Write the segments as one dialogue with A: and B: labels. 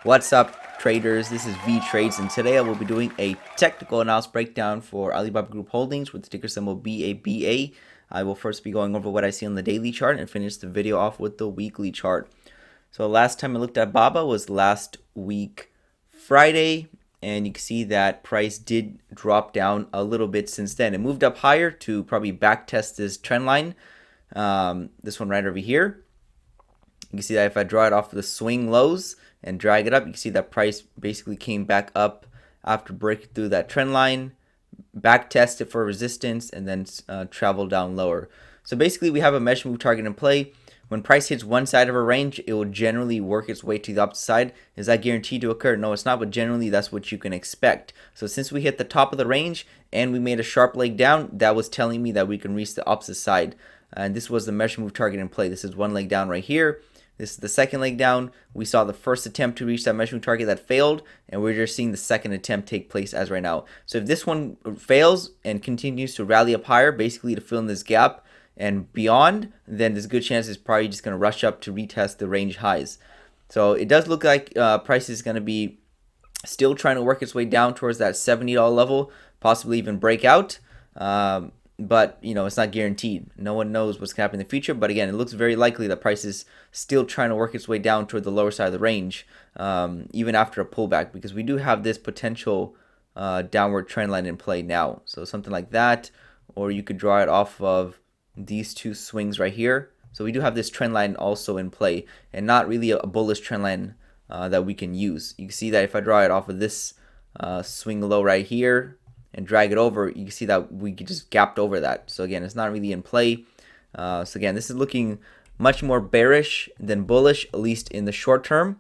A: What's up, traders? This is Vee Trades, and today I will be doing a technical analysis breakdown for Alibaba Group Holdings with the ticker symbol BABA. I will first be going over what I see on the daily chart and finish the video off with the weekly chart. So last time I looked at BABA was last week Friday, and you can see that price did drop down a little bit since then. It moved up higher to probably back test this trend line, this one right over here. You can see that if I draw it off of the swing lows and drag it up, you can see that price basically came back up after breaking through that trend line, back tested for resistance, and then travel down lower. So basically we have a measure move target in play. When price hits one side of a range, it will generally work its way to the opposite side. Is that guaranteed to occur? No, it's not, but generally that's what you can expect. So since we hit the top of the range and we made a sharp leg down, that was telling me that we can reach the opposite side. And this was the measure move target in play. This is one leg down right here. This is the second leg down. We saw the first attempt to reach that measuring target that failed, and we're just seeing the second attempt take place as right now. So if this one fails and continues to rally up higher, basically to fill in this gap and beyond, then there's a good chance it's probably just going to rush up to retest the range highs. So it does look like price is going to be still trying to work its way down towards that $70 level, possibly even break out. But it's not guaranteed. No one knows what's going to happen in the future. But again, it looks very likely that price is still trying to work its way down toward the lower side of the range, even after a pullback, because we do have this potential downward trend line in play now. So something like that, or you could draw it off of these two swings right here. So we do have this trend line also in play, and not really a bullish trend line that we can use. You can see that if I draw it off of this swing low right here and drag it over, you can see that we just gapped over that. So again, it's not really in play. So again, this is looking much more bearish than bullish, at least in the short term.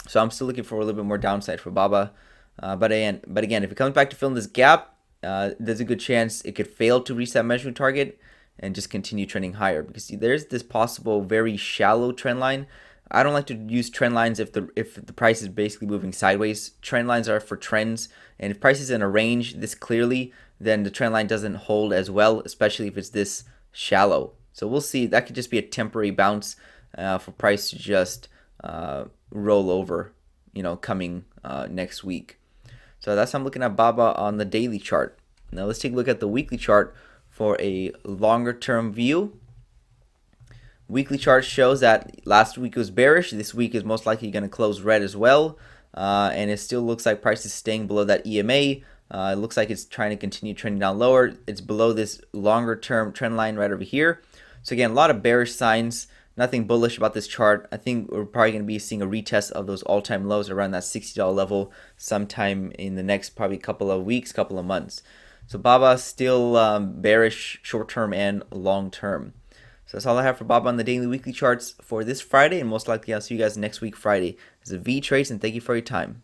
A: So I'm still looking for a little bit more downside for BABA. But again, if it comes back to filling this gap, there's a good chance it could fail to reach that measuring target and just continue trending higher. Because see, there's this possible very shallow trend line. I don't like to use trend lines if the price is basically moving sideways. Trend lines are for trends, and if price is in a range this clearly, then the trend line doesn't hold as well, especially if it's this shallow. So we'll see. That could just be a temporary bounce for price to just roll over, coming next week. So that's how I'm looking at BABA on the daily chart. Now let's take a look at the weekly chart for a longer term view. Weekly chart shows that last week was bearish. This week is most likely going to close red as well. And it still looks like price is staying below that EMA. It looks like it's trying to continue trending down lower. It's below this longer term trend line right over here. So again, a lot of bearish signs. Nothing bullish about this chart. I think we're probably going to be seeing a retest of those all-time lows around that $60 level sometime in the next probably couple of weeks, couple of months. So BABA still bearish short-term and long-term. So that's all I have for BABA on the daily weekly charts for this Friday, and most likely I'll see you guys next week Friday. This is Vee Trades, and thank you for your time.